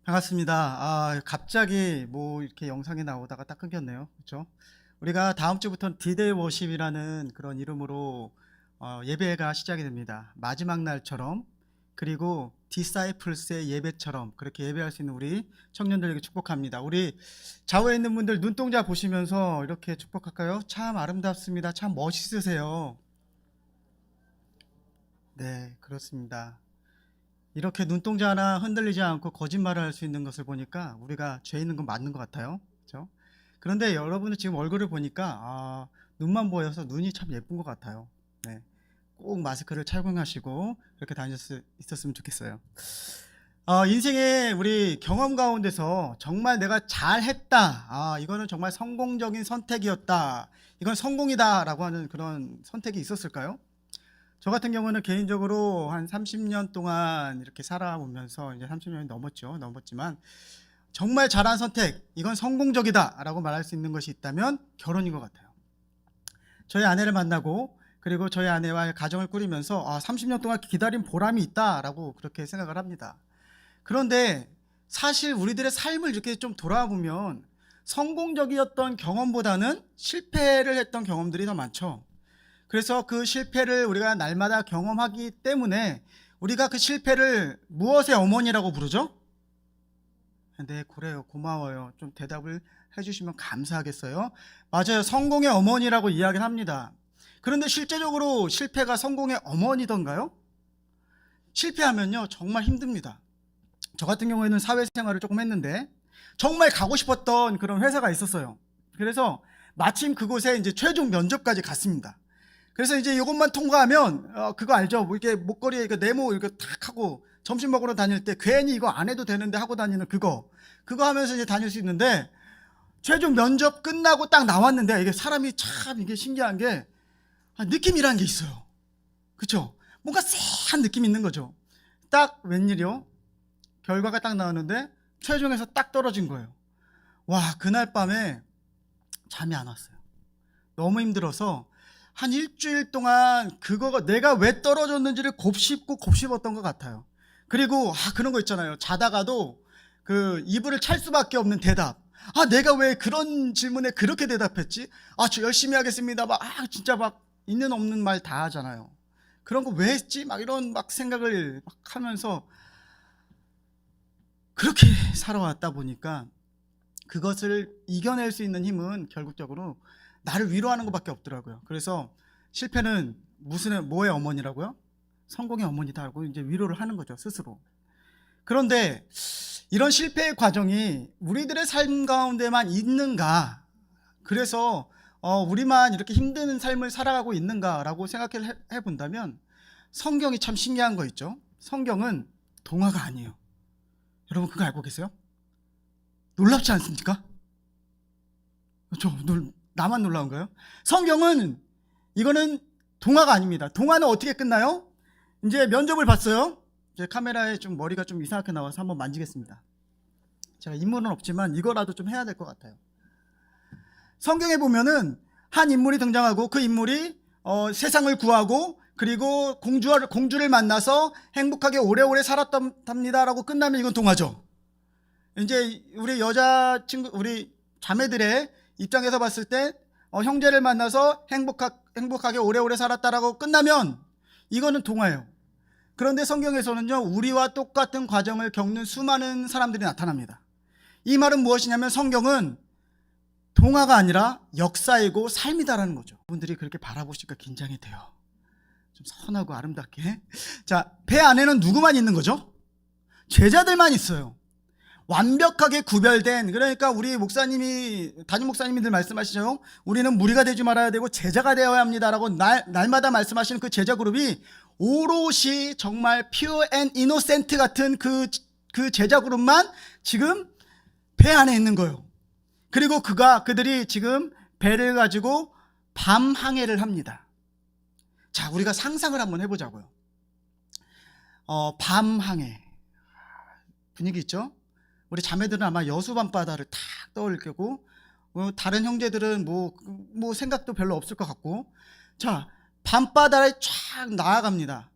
반갑습니다. 갑자기 뭐 이렇게 영상이 나오다가 딱 끊겼네요. 그렇죠? 우리가 다음 주부터는 디데이 워십이라는 그런 이름으로 예배가 시작이 됩니다. 마지막 날처럼, 그리고 디사이플스의 예배처럼 그렇게 예배할 수 있는 우리 청년들에게 축복합니다. 우리 좌우에 있는 분들 눈동자 보시면서 이렇게 축복할까요? 참 아름답습니다. 참 멋있으세요. 네, 그렇습니다. 이렇게 눈동자 하나 흔들리지 않고 거짓말을 할 수 있는 것을 보니까 우리가 죄 있는 건 맞는 것 같아요. 그렇죠? 그런데 여러분은 지금 얼굴을 보니까 눈만 보여서 눈이 참 예쁜 것 같아요. 네, 꼭 마스크를 착용하시고 그렇게 있었으면 좋겠어요. 인생의 우리 경험 가운데서 정말 내가 잘했다, 이거는 정말 성공적인 선택이었다, 이건 성공이다 라고 하는 그런 선택이 있었을까요? 저 같은 경우는 개인적으로 한 30년 동안 이렇게 살아오면서, 이제 30년이 넘었지만 정말 잘한 선택, 이건 성공적이다 라고 말할 수 있는 것이 있다면 결혼인 것 같아요. 저희 아내를 만나고, 그리고 저희 아내와 가정을 꾸리면서 30년 동안 기다린 보람이 있다라고 그렇게 생각을 합니다. 그런데 사실 우리들의 삶을 이렇게 좀 돌아보면 성공적이었던 경험보다는 실패를 했던 경험들이 더 많죠. 그래서 그 실패를 우리가 날마다 경험하기 때문에 우리가 그 실패를 무엇의 어머니라고 부르죠? 네, 그래요. 고마워요. 좀 대답을 해주시면 감사하겠어요. 맞아요. 성공의 어머니라고 이야기를 합니다. 그런데 실제적으로 실패가 성공의 어머니던가요? 실패하면요, 정말 힘듭니다. 저 같은 경우에는 사회생활을 조금 했는데 정말 가고 싶었던 그런 회사가 있었어요. 그래서 마침 그곳에 이제 최종 면접까지 갔습니다. 그래서 이제 이것만 통과하면 그거 알죠? 뭐 이렇게 목걸이에 네모 이렇게 탁 하고 점심 먹으러 다닐 때 괜히 이거 안 해도 되는데 하고 다니는 그거 하면서 이제 다닐 수 있는데, 최종 면접 끝나고 딱 나왔는데 이게 사람이 참 이게 신기한 게 느낌이라는 게 있어요. 그쵸? 뭔가 쎄한 느낌이 있는 거죠. 딱 웬일이요? 결과가 딱 나왔는데 최종에서 딱 떨어진 거예요. 와, 그날 밤에 잠이 안 왔어요. 너무 힘들어서 한 일주일 동안 그거가 내가 왜 떨어졌는지를 곱씹었던 것 같아요. 그리고 그런 거 있잖아요. 자다가도 그 이불을 찰 수밖에 없는 대답. 내가 왜 그런 질문에 그렇게 대답했지? 저 열심히 하겠습니다. 진짜 막 있는 없는 말 다 하잖아요. 그런 거 왜 했지? 이런 생각을 하면서 그렇게 살아왔다 보니까 그것을 이겨낼 수 있는 힘은 결국적으로 나를 위로하는 것밖에 없더라고요. 그래서 실패는 뭐의 어머니라고요? 성공의 어머니다라고 이제 위로를 하는 거죠, 스스로. 그런데 이런 실패의 과정이 우리들의 삶 가운데만 있는가? 그래서 우리만 이렇게 힘든 삶을 살아가고 있는가라고 생각을 해본다면 성경이 참 신기한 거 있죠. 성경은 동화가 아니에요. 여러분 그거 알고 계세요? 놀랍지 않습니까? 나만 놀라운가요? 성경은, 이거는 동화가 아닙니다. 동화는 어떻게 끝나요? 이제 면접을 봤어요. 제 카메라에 좀 머리가 좀 이상하게 나와서 한번 만지겠습니다. 제가 인물은 없지만 이거라도 좀 해야 될 것 같아요. 성경에 보면은 한 인물이 등장하고 그 인물이 세상을 구하고 그리고 공주를 만나서 행복하게 오래오래 살았답니다라고 끝나면 이건 동화죠. 이제 우리 자매들의 입장에서 봤을 때 형제를 만나서 행복하게 오래오래 살았다라고 끝나면 이거는 동화예요. 그런데 성경에서는요, 우리와 똑같은 과정을 겪는 수많은 사람들이 나타납니다. 이 말은 무엇이냐면 성경은 동화가 아니라 역사이고 삶이다라는 거죠. 분들이 그렇게 바라보시니까 긴장이 돼요. 좀 선하고 아름답게. 자, 배 안에는 누구만 있는 거죠? 제자들만 있어요. 완벽하게 구별된, 그러니까 우리 담임 목사님들 말씀하시죠. 우리는 무리가 되지 말아야 되고 제자가 되어야 합니다라고 날마다 말씀하시는 그 제자 그룹이 오롯이 정말 퓨어 앤 이노센트 같은 그 제자 그룹만 지금 배 안에 있는 거예요. 그리고 그들이 지금 배를 가지고 밤 항해를 합니다. 자, 우리가 상상을 한번 해보자고요. 밤 항해 분위기 있죠? 우리 자매들은 아마 여수 밤바다를 탁 떠올릴 거고, 다른 형제들은 뭐 생각도 별로 없을 것 같고, 자, 밤바다에 쫙 나아갑니다.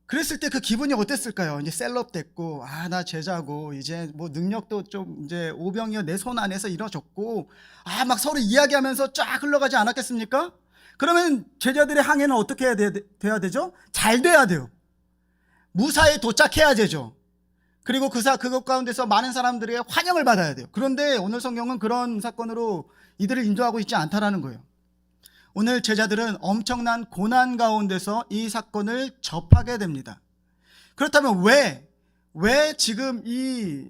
그랬을 때 그 기분이 어땠을까요? 이제 셀럽 됐고, 아, 나 제자고, 이제 뭐 능력도 좀 이제 오병이어 내 손 안에서 이뤄졌고, 아, 막 서로 이야기하면서 쫙 흘러가지 않았겠습니까? 그러면 제자들의 항해는 어떻게 돼야 되죠? 잘 돼야 돼요. 무사히 도착해야 되죠. 그리고 그것 가운데서 많은 사람들의 환영을 받아야 돼요. 그런데 오늘 성경은 그런 사건으로 이들을 인도하고 있지 않다라는 거예요. 오늘 제자들은 엄청난 고난 가운데서 이 사건을 접하게 됩니다. 그렇다면 왜 지금 이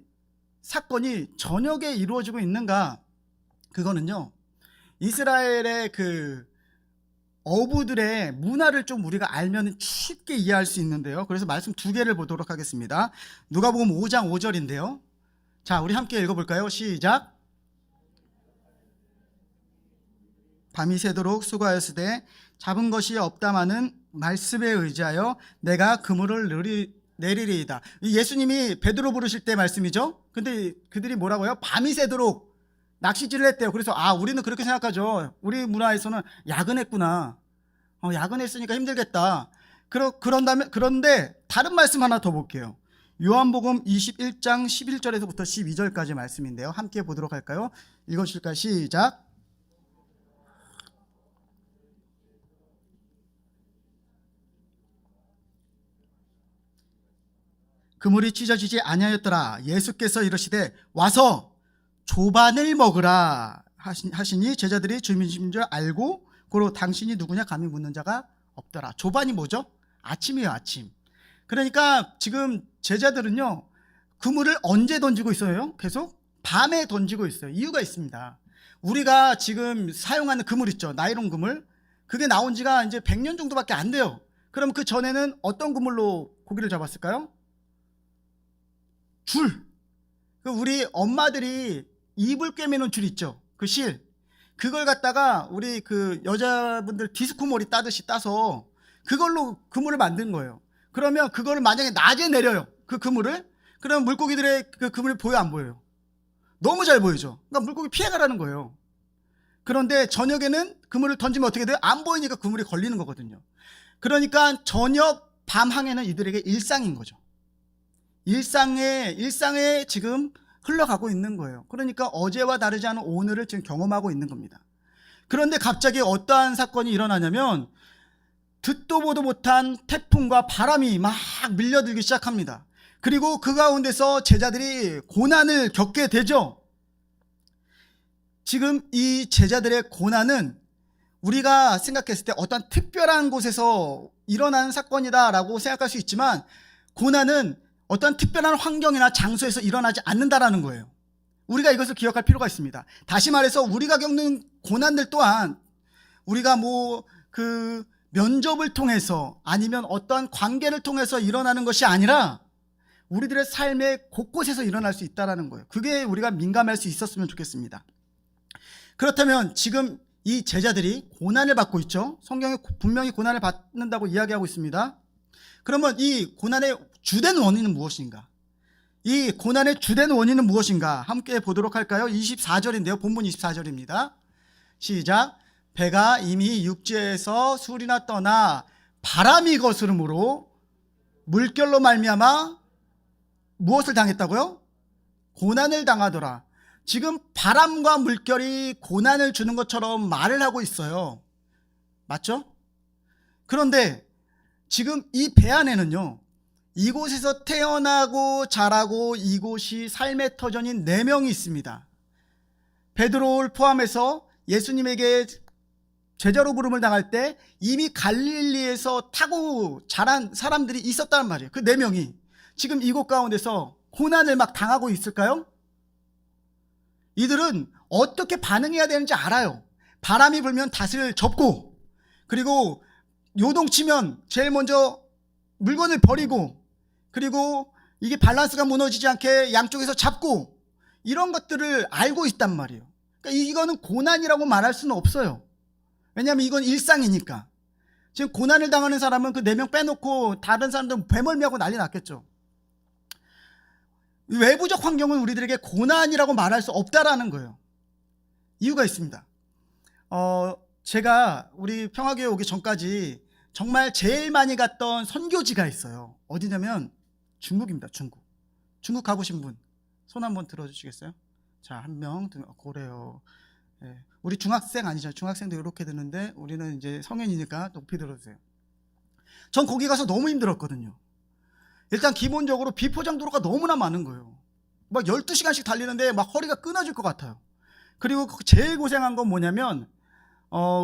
사건이 저녁에 이루어지고 있는가? 그거는요, 이스라엘의 그 어부들의 문화를 좀 우리가 알면 쉽게 이해할 수 있는데요. 그래서 말씀 두 개를 보도록 하겠습니다. 누가복음 5장 5절인데요. 자, 우리 함께 읽어볼까요? 시작. 밤이 새도록 수고하였으되 잡은 것이 없다마는 말씀에 의지하여 내가 그물을 내리리이다. 예수님이 베드로 부르실 때 말씀이죠. 근데 그들이 뭐라고요? 밤이 새도록 낚시질을 했대요. 그래서 우리는 그렇게 생각하죠. 우리 문화에서는 야근했구나. 야근했으니까 힘들겠다. 그런데 다른 말씀 하나 더 볼게요. 요한복음 21장 11절에서부터 12절까지 말씀인데요. 함께 보도록 할까요? 읽어주실까요? 시작. 그물이 찢어지지 아니하였더라. 예수께서 이르시되 와서 조반을 먹으라 하시니 제자들이 주님이신 줄 알고 고로 당신이 누구냐 감히 묻는 자가 없더라. 조반이 뭐죠? 아침이에요, 아침. 그러니까 지금 제자들은요, 그물을 언제 던지고 있어요? 계속 밤에 던지고 있어요. 이유가 있습니다. 우리가 지금 사용하는 그물 있죠, 나이론 그물. 그게 나온 지가 이제 100년 정도밖에 안 돼요. 그럼 그 전에는 어떤 그물로 고기를 잡았을까요? 줄. 우리 엄마들이 이불 꿰매는 줄 있죠, 그 실. 그걸 갖다가 우리 그 여자분들 디스코 머리 따듯이 따서 그걸로 그물을 만든 거예요. 그러면 그거를 만약에 낮에 내려요, 그 그물을. 그러면 물고기들의 그 그물이 보여, 안 보여요? 너무 잘 보이죠. 그러니까 물고기 피해가라는 거예요. 그런데 저녁에는 그물을 던지면 어떻게 돼요? 안 보이니까 그물이 걸리는 거거든요. 그러니까 저녁 밤 항해는 이들에게 일상인 거죠. 일상에 지금 흘러가고 있는 거예요. 그러니까 어제와 다르지 않은 오늘을 지금 경험하고 있는 겁니다. 그런데 갑자기 어떠한 사건이 일어나냐면 듣도 보도 못한 태풍과 바람이 막 밀려들기 시작합니다. 그리고 그 가운데서 제자들이 고난을 겪게 되죠. 지금 이 제자들의 고난은 우리가 생각했을 때 어떤 특별한 곳에서 일어난 사건이다라고 생각할 수 있지만, 고난은 어떤 특별한 환경이나 장소에서 일어나지 않는다라는 거예요. 우리가 이것을 기억할 필요가 있습니다. 다시 말해서 우리가 겪는 고난들 또한 우리가 그 면접을 통해서 아니면 어떠한 관계를 통해서 일어나는 것이 아니라 우리들의 삶의 곳곳에서 일어날 수 있다는 거예요. 그게 우리가 민감할 수 있었으면 좋겠습니다. 그렇다면 지금 이 제자들이 고난을 받고 있죠. 성경에 분명히 고난을 받는다고 이야기하고 있습니다. 그러면 이 고난의 주된 원인은 무엇인가? 이 고난의 주된 원인은 무엇인가? 함께 보도록 할까요? 24절인데요. 본문 24절입니다. 시작. 배가 이미 육지에서 술이나 떠나 바람이 거스름으로 물결로 말미암아 무엇을 당했다고요? 고난을 당하더라. 지금 바람과 물결이 고난을 주는 것처럼 말을 하고 있어요. 맞죠? 그런데 지금 이 배 안에는요, 이곳에서 태어나고 자라고 이곳이 삶의 터전인 4명이 있습니다. 베드로를 포함해서 예수님에게 제자로 부름을 당할 때 이미 갈릴리에서 타고 자란 사람들이 있었단 말이에요. 그 4명이 지금 이곳 가운데서 고난을 막 당하고 있을까요? 이들은 어떻게 반응해야 되는지 알아요. 바람이 불면 닷을 접고, 그리고 요동치면 제일 먼저 물건을 버리고, 그리고 이게 밸런스가 무너지지 않게 양쪽에서 잡고, 이런 것들을 알고 있단 말이에요. 그러니까 이거는 고난이라고 말할 수는 없어요. 왜냐하면 이건 일상이니까. 지금 고난을 당하는 사람은 그 4명 빼놓고 다른 사람들은 배멀미하고 난리 났겠죠. 외부적 환경은 우리들에게 고난이라고 말할 수 없다라는 거예요. 이유가 있습니다. 제가 우리 평화교회 오기 전까지 정말 제일 많이 갔던 선교지가 있어요. 어디냐면 중국입니다. 중국 가보신 분 손 한번 들어주시겠어요? 자, 한 명. 그래요. 예. 우리 중학생 아니죠? 중학생도 이렇게 드는데 우리는 이제 성인이니까 높이 들어주세요. 전 거기 가서 너무 힘들었거든요. 일단 기본적으로 비포장 도로가 너무나 많은 거예요. 막 12시간씩 달리는데 막 허리가 끊어질 것 같아요. 그리고 제일 고생한 건 뭐냐면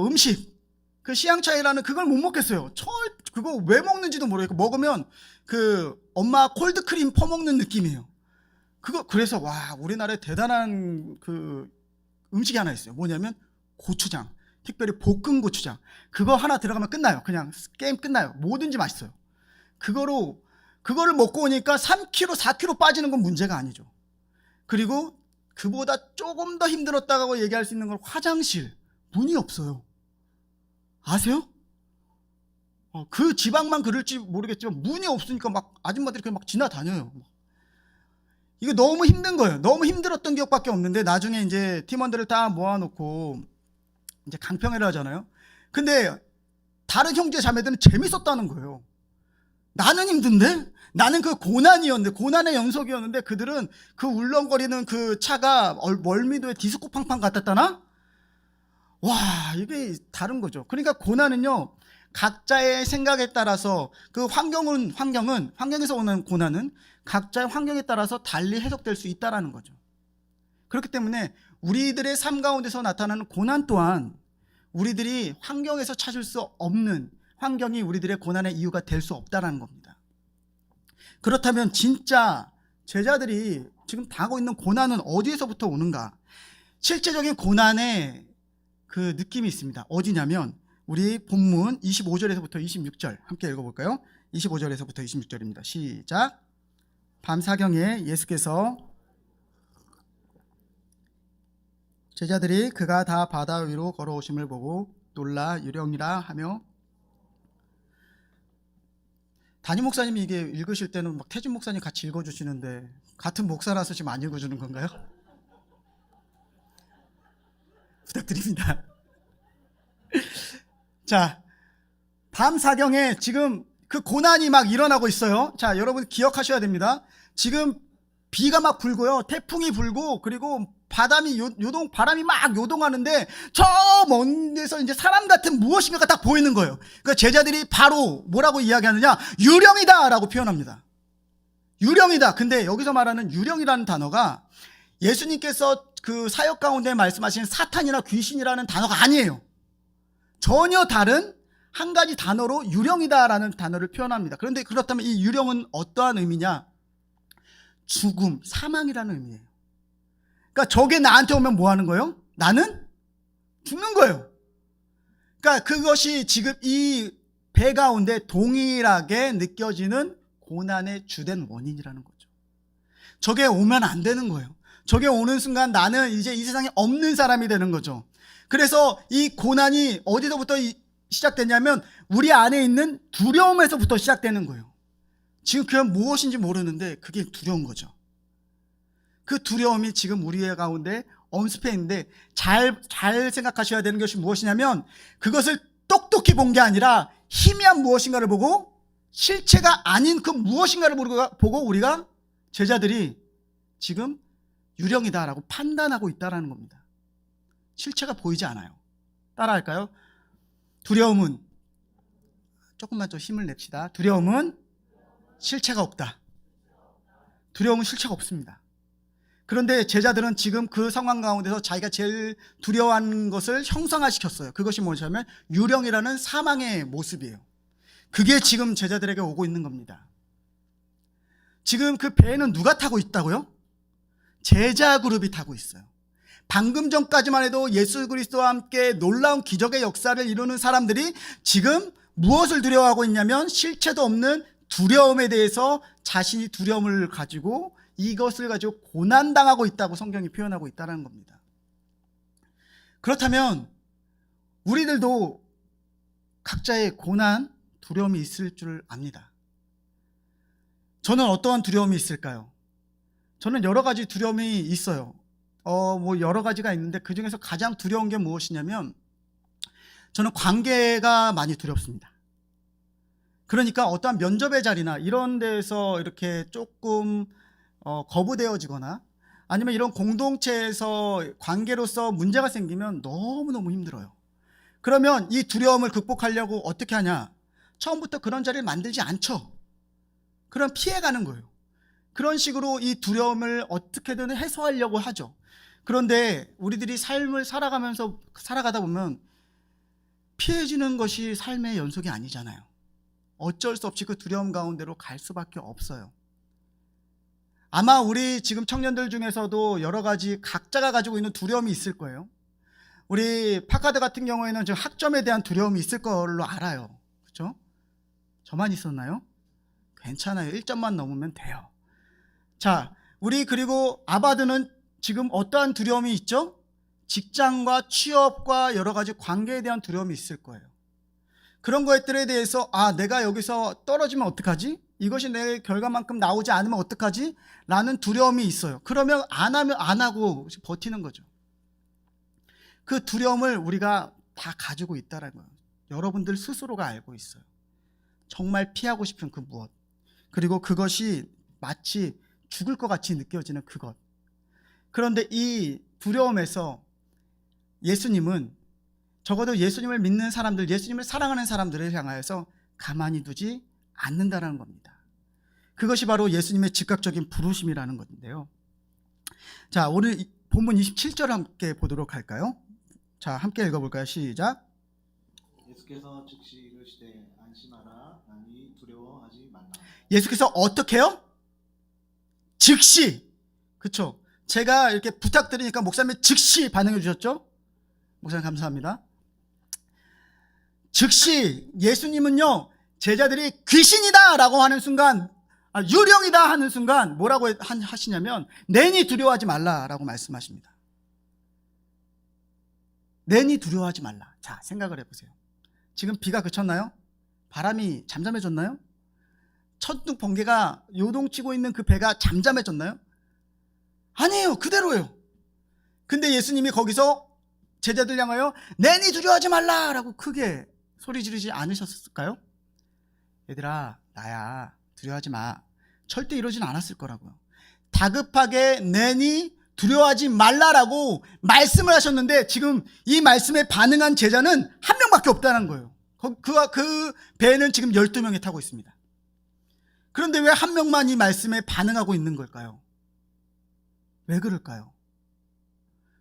음식, 그 시향차이라는 그걸 못 먹겠어요. 그거 왜 먹는지도 모르겠고, 먹으면 그 엄마 콜드크림 퍼먹는 느낌이에요. 그래서 와, 우리나라에 대단한 그 음식이 하나 있어요. 뭐냐면 고추장, 특별히 볶은 고추장. 그거 하나 들어가면 끝나요. 그냥 게임 끝나요. 뭐든지 맛있어요. 그거를 먹고 오니까 3kg, 4kg 빠지는 건 문제가 아니죠. 그리고 그보다 조금 더 힘들었다고 얘기할 수 있는 건 화장실. 문이 없어요. 아세요? 그 지방만 그럴지 모르겠지만 문이 없으니까 막 아줌마들이 그냥 막 지나다녀요. 이거 너무 힘든 거예요. 너무 힘들었던 기억밖에 없는데 나중에 이제 팀원들을 다 모아놓고 이제 강평회를 하잖아요. 근데 다른 형제 자매들은 재밌었다는 거예요. 나는 힘든데? 나는 그 고난이었는데, 고난의 연속이었는데 그들은 그 울렁거리는 그 차가 멀미도에 디스코 팡팡 같았다나? 와, 이게 다른 거죠. 그러니까 고난은요, 각자의 생각에 따라서 그 환경에서 오는 고난은 각자의 환경에 따라서 달리 해석될 수 있다는 거죠. 그렇기 때문에 우리들의 삶 가운데서 나타나는 고난 또한 우리들이 환경에서 찾을 수 없는, 환경이 우리들의 고난의 이유가 될 수 없다는 겁니다. 그렇다면 진짜 제자들이 지금 당하고 있는 고난은 어디에서부터 오는가? 실제적인 고난의 그 느낌이 있습니다. 어디냐면 우리 본문 25절에서부터 26절 함께 읽어볼까요? 25절에서부터 26절입니다. 시작. 밤사경에 예수께서 제자들이 그가 다 바다 위로 걸어오심을 보고 놀라 유령이라 하며, 담임 목사님이 이게 읽으실 때는 막 태준 목사님 같이 읽어주시는데 같은 목사라서 지금 안 읽어주는 건가요? 부탁드립니다. 자, 밤사경에 지금 그 고난이 막 일어나고 있어요. 자, 여러분 기억하셔야 됩니다. 지금 비가 막 불고요. 태풍이 불고, 그리고 바람이 막 요동하는데 저 먼 데서 이제 사람 같은 무엇인가가 딱 보이는 거예요. 그러니까 제자들이 바로 뭐라고 이야기하느냐? 유령이다 라고 표현합니다. 유령이다. 근데 여기서 말하는 유령이라는 단어가 예수님께서 그 사역 가운데 말씀하신 사탄이나 귀신이라는 단어가 아니에요. 전혀 다른 한 가지 단어로 유령이다라는 단어를 표현합니다. 그런데 그렇다면 이 유령은 어떠한 의미냐? 죽음, 사망이라는 의미예요. 그러니까 저게 나한테 오면 뭐 하는 거예요? 나는 죽는 거예요. 그러니까 그것이 지금 이 배 가운데 동일하게 느껴지는 고난의 주된 원인이라는 거죠. 저게 오면 안 되는 거예요. 저게 오는 순간 나는 이제 이 세상에 없는 사람이 되는 거죠. 그래서 이 고난이 어디서부터 시작되냐면 우리 안에 있는 두려움에서부터 시작되는 거예요. 지금 그게 무엇인지 모르는데 그게 두려운 거죠. 그 두려움이 지금 우리 가운데 엄습해 있는데 잘 생각하셔야 되는 것이 무엇이냐면 그것을 똑똑히 본 게 아니라 희미한 무엇인가를 보고 실체가 아닌 그 무엇인가를 보고 우리가 제자들이 지금 유령이다라고 판단하고 있다는 겁니다. 실체가 보이지 않아요. 따라할까요? 두려움은, 조금만 더 힘을 냅시다. 두려움은 실체가 없다. 두려움은 실체가 없습니다. 그런데 제자들은 지금 그 상황 가운데서 자기가 제일 두려워하는 것을 형상화시켰어요. 그것이 뭐냐면 유령이라는 사망의 모습이에요. 그게 지금 제자들에게 오고 있는 겁니다. 지금 그 배에는 누가 타고 있다고요? 제자 그룹이 타고 있어요. 방금 전까지만 해도 예수 그리스도와 함께 놀라운 기적의 역사를 이루는 사람들이 지금 무엇을 두려워하고 있냐면 실체도 없는 두려움에 대해서 자신이 두려움을 가지고 이것을 가지고 고난당하고 있다고 성경이 표현하고 있다는 겁니다. 그렇다면 우리들도 각자의 고난, 두려움이 있을 줄 압니다. 저는 어떠한 두려움이 있을까요? 저는 여러 가지 두려움이 있어요. 여러 가지가 있는데 그 중에서 가장 두려운 게 무엇이냐면 저는 관계가 많이 두렵습니다. 그러니까 어떠한 면접의 자리나 이런 데에서 이렇게 조금 거부되어지거나 아니면 이런 공동체에서 관계로서 문제가 생기면 너무너무 힘들어요. 그러면 이 두려움을 극복하려고 어떻게 하냐? 처음부터 그런 자리를 만들지 않죠. 그럼 피해가는 거예요. 그런 식으로 이 두려움을 어떻게든 해소하려고 하죠. 그런데 우리들이 삶을 살아가다 보면 피해지는 것이 삶의 연속이 아니잖아요. 어쩔 수 없이 그 두려움 가운데로 갈 수밖에 없어요. 아마 우리 지금 청년들 중에서도 여러 가지 각자가 가지고 있는 두려움이 있을 거예요. 우리 파카드 같은 경우에는 지금 학점에 대한 두려움이 있을 걸로 알아요. 그렇죠? 저만 있었나요? 괜찮아요. 1점만 넘으면 돼요. 자, 우리 그리고 아바드는 지금 어떠한 두려움이 있죠? 직장과 취업과 여러 가지 관계에 대한 두려움이 있을 거예요. 그런 것들에 대해서 내가 여기서 떨어지면 어떡하지? 이것이 내 결과만큼 나오지 않으면 어떡하지? 라는 두려움이 있어요. 그러면 안 하고 버티는 거죠. 그 두려움을 우리가 다 가지고 있다는 거예요. 여러분들 스스로가 알고 있어요. 정말 피하고 싶은 그 무엇. 그리고 그것이 마치 죽을 것 같이 느껴지는 그것. 그런데 이 두려움에서 예수님은 적어도 예수님을 믿는 사람들, 예수님을 사랑하는 사람들을 향하여서 가만히 두지 않는다는 겁니다. 그것이 바로 예수님의 즉각적인 부르심이라는 건데요. 자, 오늘 본문 27절 함께 보도록 할까요? 자, 함께 읽어볼까요? 시작. 예수께서 즉시 이르시되 안심하라 나니 두려워하지 말라. 예수께서 어떻게 해요? 즉시. 그렇죠? 제가 이렇게 부탁드리니까 목사님이 즉시 반응해 주셨죠? 목사님 감사합니다. 즉시 예수님은요, 제자들이 귀신이다 라고 하는 순간, 유령이다 하는 순간 뭐라고 하시냐면 내니 두려워하지 말라라고 말씀하십니다. 내니 두려워하지 말라. 자, 생각을 해보세요. 지금 비가 그쳤나요? 바람이 잠잠해졌나요? 천둥 번개가 요동치고 있는 그 배가 잠잠해졌나요? 아니에요. 그대로예요. 근데 예수님이 거기서 제자들 향하여 내니 두려워하지 말라라고 크게 소리 지르지 않으셨을까요? 얘들아, 나야, 두려워하지 마. 절대 이러진 않았을 거라고요. 다급하게 내니 두려워하지 말라라고 말씀을 하셨는데 지금 이 말씀에 반응한 제자는 한 명밖에 없다는 거예요. 그 배는 지금 12명이 타고 있습니다. 그런데 왜 한 명만 이 말씀에 반응하고 있는 걸까요? 왜 그럴까요?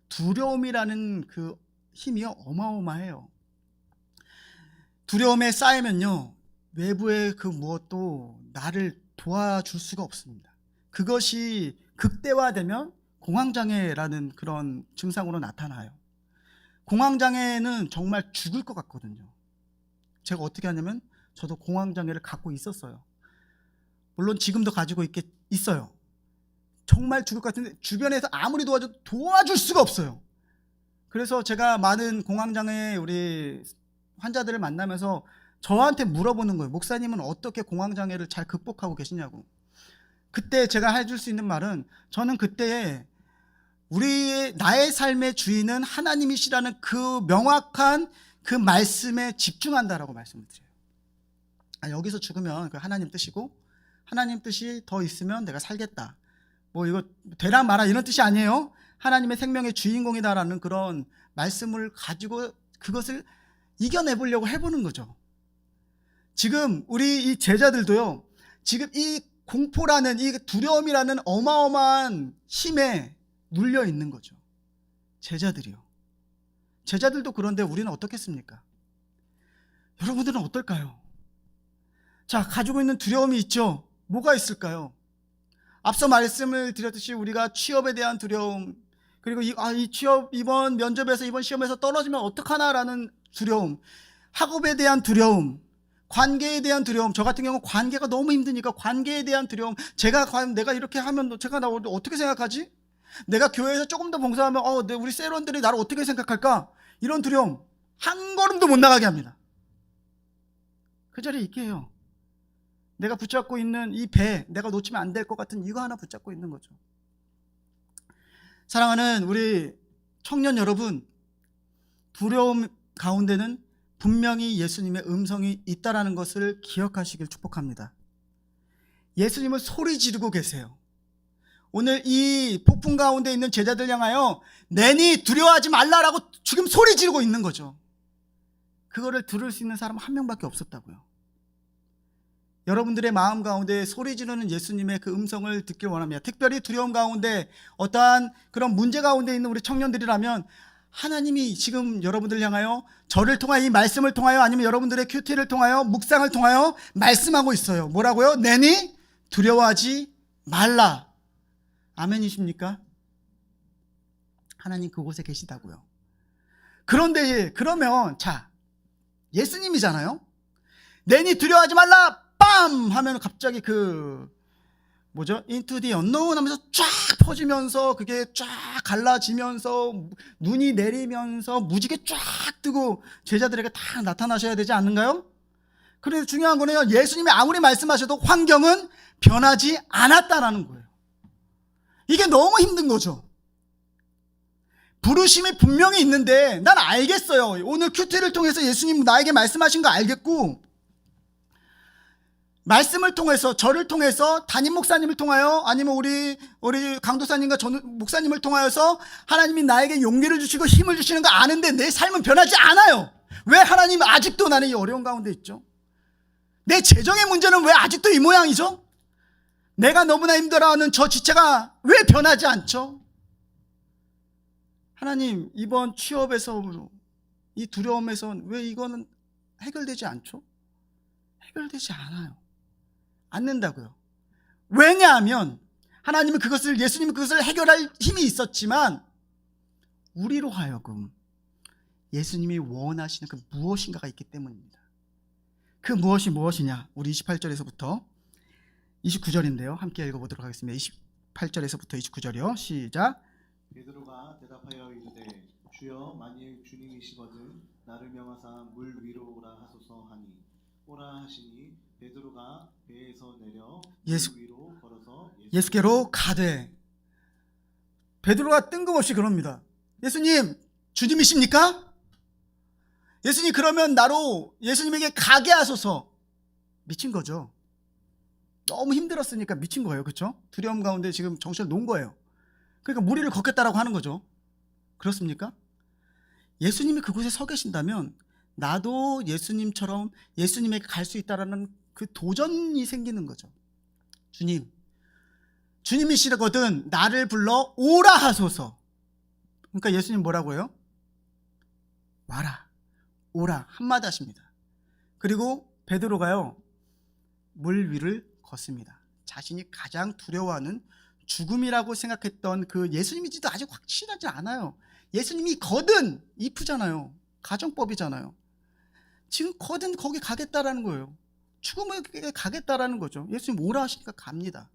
두려움이라는 그 힘이 어마어마해요. 두려움에 쌓이면요, 외부의 그 무엇도 나를 도와줄 수가 없습니다. 그것이 극대화되면 공황장애라는 그런 증상으로 나타나요. 공황장애는 정말 죽을 것 같거든요. 제가 어떻게 하냐면 저도 공황장애를 갖고 있었어요. 물론 지금도 가지고 있어요. 정말 죽을 것 같은데 주변에서 아무리 도와줘도 도와줄 수가 없어요. 그래서 제가 많은 공황장애 우리 환자들을 만나면서 저한테 물어보는 거예요. 목사님은 어떻게 공황장애를 잘 극복하고 계시냐고. 그때 제가 해줄 수 있는 말은 저는 그때에 나의 삶의 주인은 하나님이시라는 그 명확한 그 말씀에 집중한다라고 말씀을 드려요. 여기서 죽으면 그 하나님 뜻이고 하나님 뜻이 더 있으면 내가 살겠다. 뭐 이거 되라 마라 이런 뜻이 아니에요. 하나님의 생명의 주인공이다라는 그런 말씀을 가지고 그것을 이겨내보려고 해보는 거죠. 지금 우리 이 제자들도요, 지금 이 공포라는 이 두려움이라는 어마어마한 힘에 눌려 있는 거죠. 제자들이요. 제자들도 그런데 우리는 어떻겠습니까? 여러분들은 어떨까요? 자, 가지고 있는 두려움이 있죠. 뭐가 있을까요? 앞서 말씀을 드렸듯이 우리가 취업에 대한 두려움, 그리고 이 취업 이번 면접에서 이번 시험에서 떨어지면 어떡하나라는 두려움, 학업에 대한 두려움, 관계에 대한 두려움. 저 같은 경우는 관계가 너무 힘드니까 관계에 대한 두려움. 과연 내가 이렇게 하면 제가 나 어떻게 생각하지? 내가 교회에서 조금 더 봉사하면 우리 세론들이 나를 어떻게 생각할까? 이런 두려움 한 걸음도 못 나가게 합니다. 그 자리에 있게 해요. 내가 붙잡고 있는 이 배, 내가 놓치면 안 될 것 같은 이거 하나 붙잡고 있는 거죠. 사랑하는 우리 청년 여러분, 두려움 가운데는 분명히 예수님의 음성이 있다라는 것을 기억하시길 축복합니다. 예수님은 소리 지르고 계세요. 오늘 이 폭풍 가운데 있는 제자들 향하여 내니 두려워하지 말라라고 지금 소리 지르고 있는 거죠. 그거를 들을 수 있는 사람 한 명밖에 없었다고요. 여러분들의 마음 가운데 소리 지르는 예수님의 그 음성을 듣길 원합니다. 특별히 두려움 가운데 어떠한 그런 문제 가운데 있는 우리 청년들이라면 하나님이 지금 여러분들 향하여 저를 통하여 이 말씀을 통하여 아니면 여러분들의 큐티를 통하여 묵상을 통하여 말씀하고 있어요. 뭐라고요? 내니 두려워하지 말라. 아멘이십니까? 하나님 그곳에 계시다고요. 그런데 그러면 자 예수님이잖아요. 내니 두려워하지 말라. 빰 하면 갑자기 Into the unknown 하면서 쫙 퍼지면서 그게 쫙 갈라지면서 눈이 내리면서 무지개 쫙 뜨고 제자들에게 다 나타나셔야 되지 않는가요? 그래서 중요한 거는요, 예수님이 아무리 말씀하셔도 환경은 변하지 않았다라는 거예요. 이게 너무 힘든 거죠. 부르심이 분명히 있는데 난 알겠어요. 오늘 큐티를 통해서 예수님 나에게 말씀하신 거 알겠고, 말씀을 통해서 저를 통해서 담임 목사님을 통하여 아니면 우리 강도사님과 목사님을 통하여서 하나님이 나에게 용기를 주시고 힘을 주시는 거 아는데 내 삶은 변하지 않아요. 왜 하나님 아직도 나는 이 어려운 가운데 있죠? 내 재정의 문제는 왜 아직도 이 모양이죠? 내가 너무나 힘들어하는 저 지체가 왜 변하지 않죠? 하나님 이번 취업에서 이 두려움에서 왜 이거는 해결되지 않죠? 해결되지 않는다고요. 왜냐하면 하나님은 예수님은 그것을 해결할 힘이 있었지만 우리로 하여금 예수님이 원하시는 그 무엇인가가 있기 때문입니다. 그 무엇이 무엇이냐? 우리 28절에서부터 29절인데요. 함께 읽어보도록 하겠습니다. 28절에서부터 29절이요. 시작. 베드로가 대답하여 이르되 주여 만일 주님이시거든 나를 명하사 물 위로 오라 하소서 하니 오라 하시니 베드로가 배에서 내려 물 위로 걸어서 예수께로 가되. 베드로가 뜬금없이 그럽니다. 예수님 주님이십니까? 예수님 그러면 나로 예수님에게 가게 하소서. 미친 거죠. 너무 힘들었으니까 미친 거예요. 그렇죠? 두려움 가운데 지금 정신을 놓은 거예요. 그러니까 물 위를 걷겠다라고 하는 거죠. 그렇습니까? 예수님이 그곳에 서 계신다면 나도 예수님처럼 예수님에게 갈 수 있다라는 그 도전이 생기는 거죠. 주님이시거든 나를 불러 오라 하소서. 그러니까 예수님 뭐라고 해요? 와라, 오라 한마디 하십니다. 그리고 베드로가요 물 위를 걷습니다. 자신이 가장 두려워하는 죽음이라고 생각했던 그 예수님인지도 아직 확실하지 않아요. 예수님이 거든 if잖아요. 가정법이잖아요. 지금 거든 거기 가겠다라는 거예요. 죽음에 가겠다라는 거죠. 예수님 오라 하시니까 갑니다.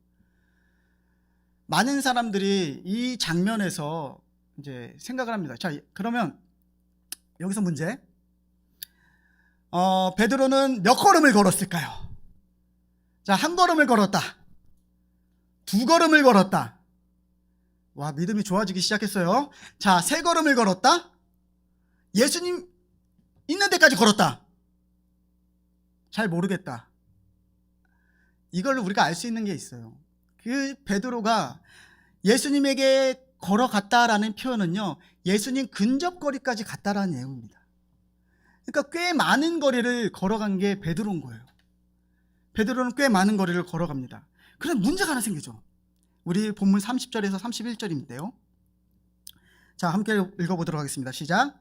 많은 사람들이 이 장면에서 이제 생각을 합니다. 자, 그러면 여기서 문제. 베드로는 몇 걸음을 걸었을까요? 자, 한 걸음을 걸었다. 두 걸음을 걸었다. 와, 믿음이 좋아지기 시작했어요. 자, 세 걸음을 걸었다. 예수님 있는 데까지 걸었다. 잘 모르겠다. 이걸로 우리가 알 수 있는 게 있어요. 그 베드로가 예수님에게 걸어갔다라는 표현은요, 예수님 근접거리까지 갔다라는 내용입니다. 그러니까 꽤 많은 거리를 걸어간 게 베드로인 거예요. 베드로는 꽤 많은 거리를 걸어갑니다. 그럼 문제가 하나 생기죠. 우리 본문 30절에서 31절인데요. 자, 함께 읽어보도록 하겠습니다. 시작.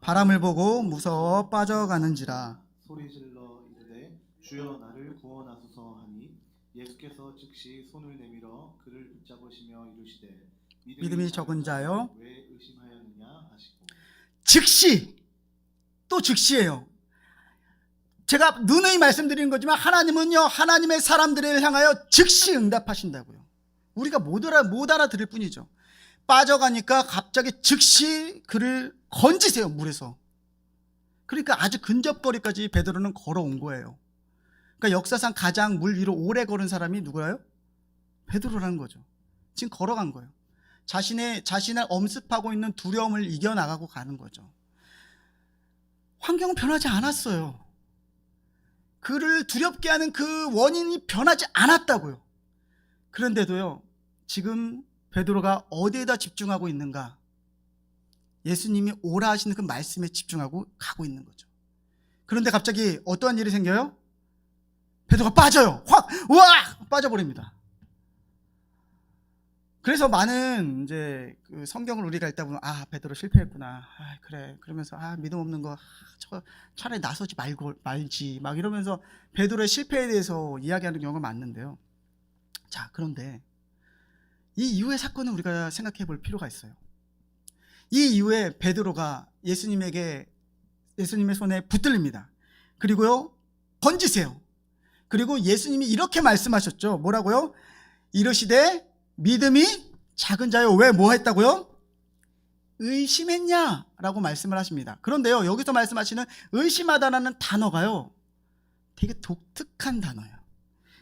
바람을 보고 무서워 빠져가는지라 소리질러 이르되 주여 나를 구원하소서 하니 예수께서 즉시 손을 내밀어 그를 붙잡으시며 이르시되 믿음이 적은 자여 왜 의심하였느냐 하시고. 즉시, 또 즉시예요. 제가 누누이 말씀드리는 거지만 하나님은요 하나님의 사람들을 향하여 즉시 응답하신다고요. 우리가 못 알아들을 뿐이죠. 빠져가니까 갑자기 즉시 그를 건지세요, 물에서. 그러니까 아주 근접거리까지 베드로는 걸어온 거예요. 그러니까 역사상 가장 물 위로 오래 걸은 사람이 누구예요? 베드로라는 거죠. 지금 걸어간 거예요. 자신을 엄습하고 있는 두려움을 이겨나가고 가는 거죠. 환경은 변하지 않았어요. 그를 두렵게 하는 그 원인이 변하지 않았다고요. 그런데도요, 지금 베드로가 어디에다 집중하고 있는가? 예수님이 오라 하시는 그 말씀에 집중하고 가고 있는 거죠. 그런데 갑자기 어떠한 일이 생겨요? 베드로가 빠져요. 확, 우와! 빠져버립니다. 그래서 많은 이제 그 성경을 우리가 읽다 보면 베드로 실패했구나. 그래. 그러면서 믿음 없는 거 차라리 나서지 말지 막 이러면서 베드로의 실패에 대해서 이야기하는 경우가 많은데요. 자, 그런데 이 이후의 사건을 우리가 생각해 볼 필요가 있어요. 이 이후에 베드로가 예수님의 손에 붙들립니다. 그리고요, 건지세요. 그리고 예수님이 이렇게 말씀하셨죠. 뭐라고요? 이르시되 믿음이 작은 자요. 왜 뭐 했다고요? 의심했냐? 라고 말씀을 하십니다. 그런데요, 여기서 말씀하시는 의심하다라는 단어가요, 되게 독특한 단어예요.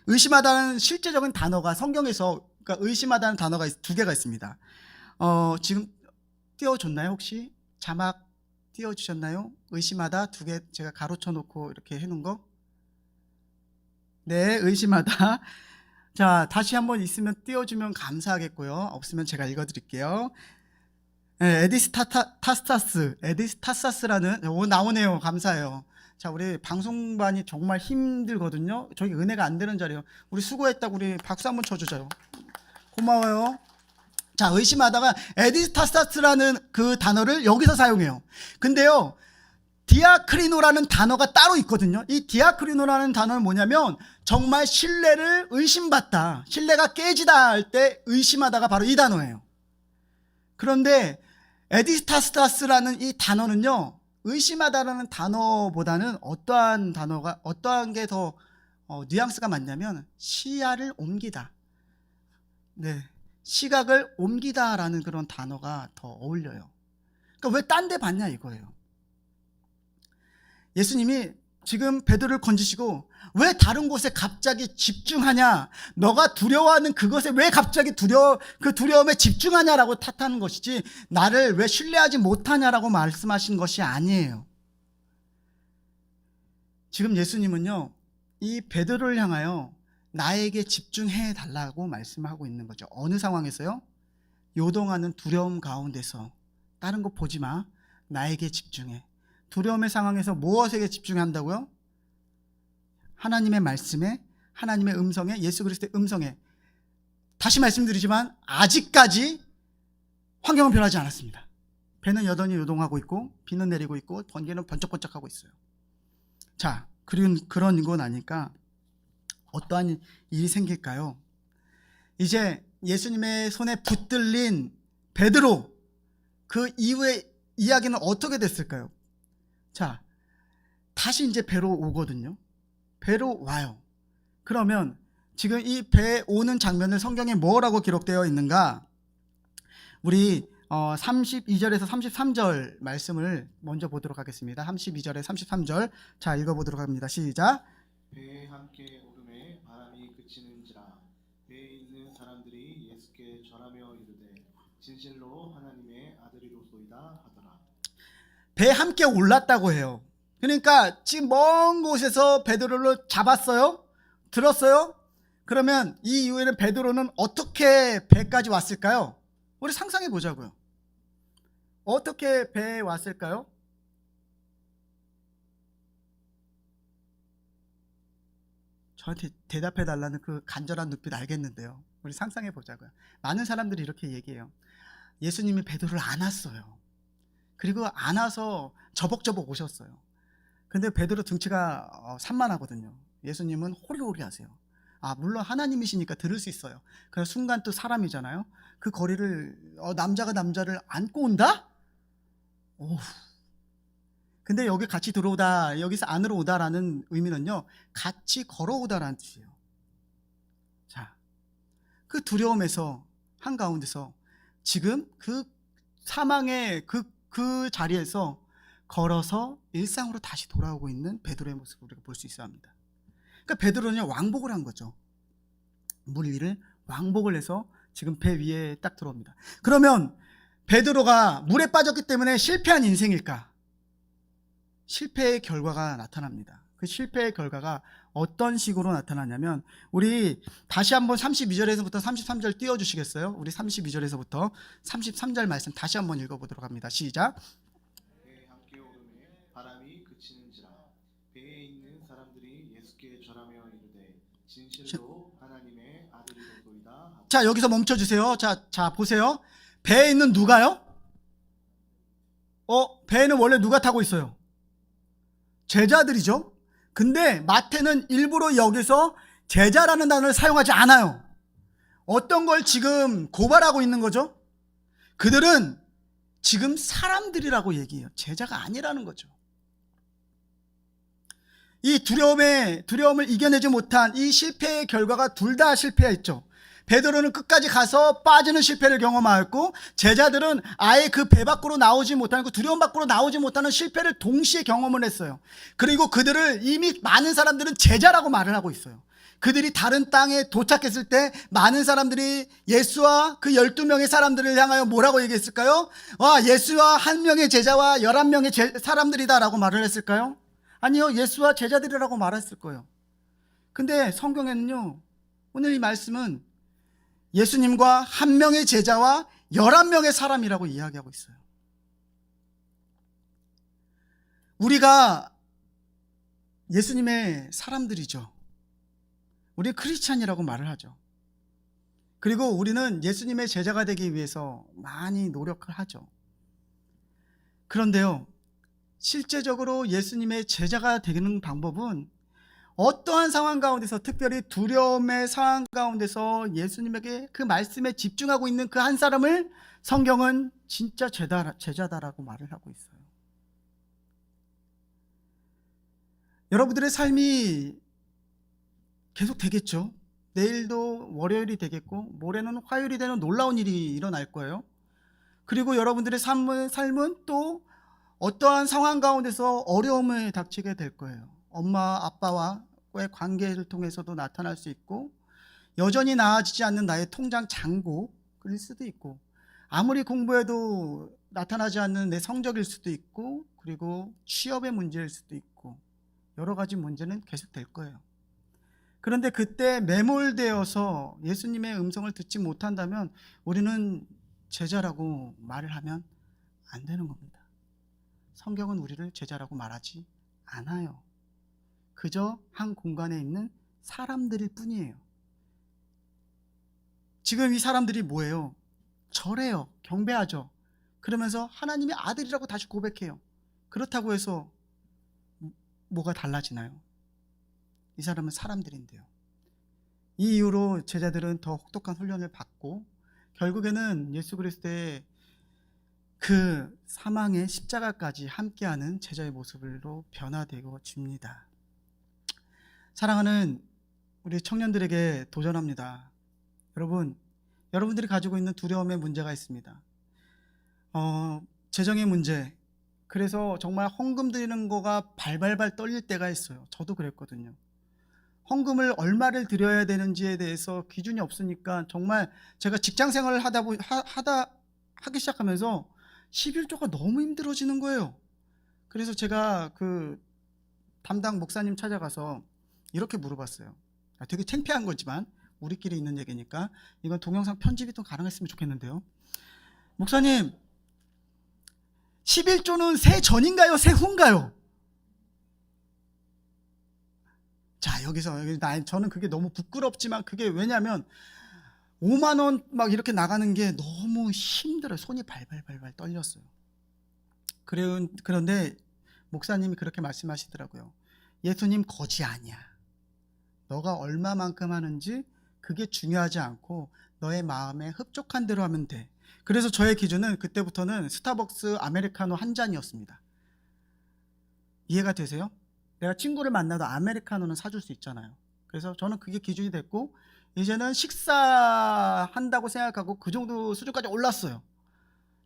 의심하다는 실제적인 단어가 성경에서, 그러니까 의심하다는 단어가 두 개가 있습니다. 지금 띄워줬나요? 혹시 자막 띄워주셨나요? 의심하다 두 개 제가 가로쳐 놓고 이렇게 해놓은 거. 네, 의심하다. 자, 다시 한번 있으면 띄워주면 감사하겠고요. 없으면 제가 읽어드릴게요. 네, 에디스타사스라는, 나오네요. 감사해요. 자, 우리 방송반이 정말 힘들거든요. 저기 은혜가 안 되는 자리예요. 우리 수고했다고 우리 박수 한번 쳐주자요. 고마워요. 자, 의심하다가 에디스타사스라는 그 단어를 여기서 사용해요. 근데요, 디아크리노라는 단어가 따로 있거든요. 이 디아크리노라는 단어는 뭐냐면 정말 신뢰를 의심받다, 신뢰가 깨지다 할 때 의심하다가 바로 이 단어예요. 그런데 에디스타스라는 이 단어는요, 의심하다라는 단어보다는 어떠한 게 더 뉘앙스가 맞냐면 시야를 옮기다, 네, 시각을 옮기다라는 그런 단어가 더 어울려요. 그러니까 왜 딴 데 봤냐 이거예요. 예수님이 지금 베드로를 건지시고 왜 다른 곳에 갑자기 집중하냐, 너가 두려워하는 그것에 왜 갑자기 그 두려움에 집중하냐라고 탓하는 것이지, 나를 왜 신뢰하지 못하냐라고 말씀하신 것이 아니에요. 지금 예수님은요, 이 베드로를 향하여 나에게 집중해 달라고 말씀하고 있는 거죠. 어느 상황에서요? 요동하는 두려움 가운데서 다른 거 보지 마, 나에게 집중해. 두려움의 상황에서 무엇에게 집중한다고요? 하나님의 말씀에, 하나님의 음성에, 예수 그리스도의 음성에. 다시 말씀드리지만 아직까지 환경은 변하지 않았습니다. 배는 여전히 요동하고 있고 비는 내리고 있고 번개는 번쩍번쩍하고 있어요. 자, 그런 거 나니까 어떠한 일이 생길까요? 이제 예수님의 손에 붙들린 베드로, 그 이후의 이야기는 어떻게 됐을까요? 자, 다시 이제 배로 오거든요. 배로 와요. 그러면 지금 이 배 오는 장면을 성경에 뭐라고 기록되어 있는가? 우리 32절에서 33절 말씀을 먼저 보도록 하겠습니다. 32절에 33절. 자, 읽어보도록 합니다. 시작. 배에 함께 오름에 바람이 그치는지라 배에 있는 사람들이 예수께 절하며 이르되 진실로 하나님의 아들이로소이다 하더라. 배에 함께 올랐다고 해요. 그러니까 지금 먼 곳에서 베드로를 잡았어요? 들었어요? 그러면 이 이후에는 베드로는 어떻게 배까지 왔을까요? 우리 상상해 보자고요. 어떻게 배에 왔을까요? 저한테 대답해 달라는 그 간절한 눈빛 알겠는데요. 우리 상상해 보자고요. 많은 사람들이 이렇게 얘기해요. 예수님이 베드로를 안았어요. 그리고 안아서 저벅저벅 오셨어요. 근데 베드로 등치가 산만하거든요. 예수님은 호리호리하세요. 물론 하나님이시니까 들을 수 있어요. 그래서 순간 또 사람이잖아요. 그 거리를 남자가 남자를 안고 온다? 오. 근데 여기 같이 들어오다, 여기서 안으로 오다라는 의미는요, 같이 걸어오다라는 뜻이에요. 자, 그 두려움에서 한가운데서 지금 그 사망의 그 자리에서 걸어서 일상으로 다시 돌아오고 있는 베드로의 모습을 우리가 볼 수 있어야 합니다. 그러니까 베드로는 왕복을 한 거죠. 물 위를 왕복을 해서 지금 배 위에 딱 들어옵니다. 그러면 베드로가 물에 빠졌기 때문에 실패한 인생일까? 실패의 결과가 나타납니다. 그 실패의 결과가 어떤 식으로 나타나냐면, 우리 다시 한번 32절에서부터 33절 띄워주시겠어요? 우리 32절에서부터 33절 말씀 다시 한번 읽어보도록 합니다. 시작. 배에 함께 오름에 바람이 그치는지라 배에 있는 사람들이 예수께 절하며 이르되 진실로 하나님의 아들이로소이다 하고. 자, 여기서 멈춰주세요. 자, 보세요. 배에 있는 누가요? 배에는 원래 누가 타고 있어요? 제자들이죠. 근데 마태는 일부러 여기서 제자라는 단어를 사용하지 않아요. 어떤 걸 지금 고발하고 있는 거죠? 그들은 지금 사람들이라고 얘기해요. 제자가 아니라는 거죠. 이 두려움을 이겨내지 못한 이 실패의 결과가 둘 다 실패했죠. 베드로는 끝까지 가서 빠지는 실패를 경험하였고, 제자들은 아예 그 배 밖으로 나오지 못하는, 그 두려움 밖으로 나오지 못하는 실패를 동시에 경험을 했어요. 그리고 그들을 이미 많은 사람들은 제자라고 말을 하고 있어요. 그들이 다른 땅에 도착했을 때 많은 사람들이 예수와 그 12명의 사람들을 향하여 뭐라고 얘기했을까요? 예수와 한 명의 제자와 11명의 사람들이다라고 말을 했을까요? 아니요, 예수와 제자들이라고 말했을 거예요. 근데 성경에는요, 오늘 이 말씀은 예수님과 한 명의 제자와 11명의 사람이라고 이야기하고 있어요. 우리가 예수님의 사람들이죠. 우리 크리스찬이라고 말을 하죠. 그리고 우리는 예수님의 제자가 되기 위해서 많이 노력을 하죠. 그런데요, 실제적으로 예수님의 제자가 되는 방법은 어떠한 상황 가운데서, 특별히 두려움의 상황 가운데서 예수님에게 그 말씀에 집중하고 있는 그 한 사람을 성경은 진짜 제자다라고 말을 하고 있어요. 여러분들의 삶이 계속 되겠죠. 내일도 월요일이 되겠고, 모레는 화요일이 되는 놀라운 일이 일어날 거예요. 그리고 여러분들의 삶은 또 어떠한 상황 가운데서 어려움을 닥치게 될 거예요. 엄마 아빠와의 관계를 통해서도 나타날 수 있고, 여전히 나아지지 않는 나의 통장 잔고일 수도 있고, 아무리 공부해도 나타나지 않는 내 성적일 수도 있고, 그리고 취업의 문제일 수도 있고, 여러 가지 문제는 계속 될 거예요. 그런데 그때 매몰되어서 예수님의 음성을 듣지 못한다면 우리는 제자라고 말을 하면 안 되는 겁니다. 성경은 우리를 제자라고 말하지 않아요. 그저 한 공간에 있는 사람들일 뿐이에요. 지금 이 사람들이 뭐예요? 절해요. 경배하죠. 그러면서 하나님의 아들이라고 다시 고백해요. 그렇다고 해서 뭐가 달라지나요? 이 사람은 사람들인데요. 이 이후로 제자들은 더 혹독한 훈련을 받고, 결국에는 예수 그리스도의 그 사망의 십자가까지 함께하는 제자의 모습으로 변화되어집니다. 사랑하는 우리 청년들에게 도전합니다. 여러분들이 가지고 있는 두려움의 문제가 있습니다. 재정의 문제. 그래서 정말 헌금 드리는 거가 발발발 떨릴 때가 있어요. 저도 그랬거든요. 헌금을 얼마를 드려야 되는지에 대해서 기준이 없으니까, 정말 제가 직장 생활을 하기 시작하면서 11조가 너무 힘들어지는 거예요. 그래서 제가 그 담당 목사님 찾아가서 이렇게 물어봤어요. 되게 창피한 거지만 우리끼리 있는 얘기니까 이건 동영상 편집이 또 가능했으면 좋겠는데요. 목사님, 11조는 새 전인가요? 새 후인가요? 자, 저는 그게 너무 부끄럽지만, 그게 왜냐면 5만 원 막 이렇게 나가는 게 너무 힘들어요. 손이 발발발발 떨렸어요. 그런데 목사님이 그렇게 말씀하시더라고요. 예수님 거지 아니야. 너가 얼마만큼 하는지 그게 중요하지 않고 너의 마음에 흡족한 대로 하면 돼. 그래서 저의 기준은 그때부터는 스타벅스 아메리카노 한 잔이었습니다. 이해가 되세요? 내가 친구를 만나도 아메리카노는 사줄 수 있잖아요. 그래서 저는 그게 기준이 됐고, 이제는 식사한다고 생각하고 그 정도 수준까지 올랐어요.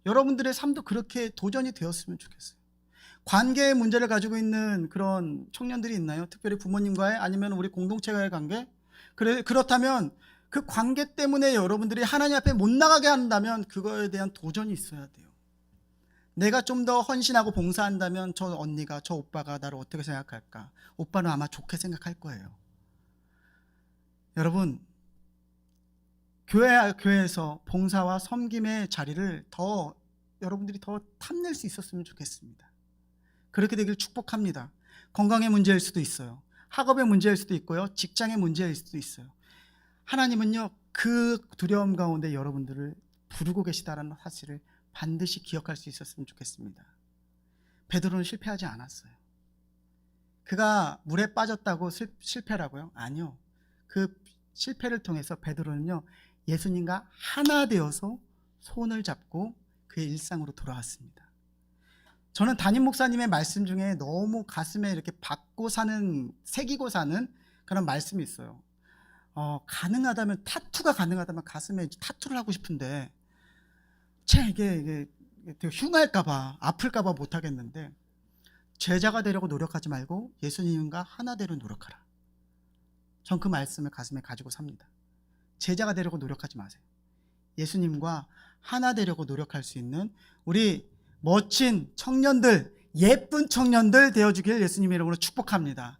여러분들의 삶도 그렇게 도전이 되었으면 좋겠어요. 관계의 문제를 가지고 있는 그런 청년들이 있나요? 특별히 부모님과의, 아니면 우리 공동체와의 관계? 그렇다면 그 관계 때문에 여러분들이 하나님 앞에 못 나가게 한다면 그거에 대한 도전이 있어야 돼요. 내가 좀 더 헌신하고 봉사한다면 저 언니가, 저 오빠가 나를 어떻게 생각할까? 오빠는 아마 좋게 생각할 거예요. 여러분, 교회에서 봉사와 섬김의 자리를 여러분들이 더 탐낼 수 있었으면 좋겠습니다. 그렇게 되길 축복합니다. 건강의 문제일 수도 있어요. 학업의 문제일 수도 있고요. 직장의 문제일 수도 있어요. 하나님은요, 그 두려움 가운데 여러분들을 부르고 계시다라는 사실을 반드시 기억할 수 있었으면 좋겠습니다. 베드로는 실패하지 않았어요. 그가 물에 빠졌다고 실패라고요? 아니요. 그 실패를 통해서 베드로는요, 예수님과 하나 되어서 손을 잡고 그의 일상으로 돌아왔습니다. 저는 담임 목사님의 말씀 중에 너무 가슴에 이렇게 새기고 사는 그런 말씀이 있어요. 가능하다면, 타투가 가능하다면 가슴에 타투를 하고 싶은데, 이게 되게 흉할까봐, 아플까봐 못하겠는데, 제자가 되려고 노력하지 말고 예수님과 하나 되려 노력하라. 전 그 말씀을 가슴에 가지고 삽니다. 제자가 되려고 노력하지 마세요. 예수님과 하나 되려고 노력할 수 있는 우리 멋진 청년들, 예쁜 청년들 되어주길 예수님의 이름으로 축복합니다.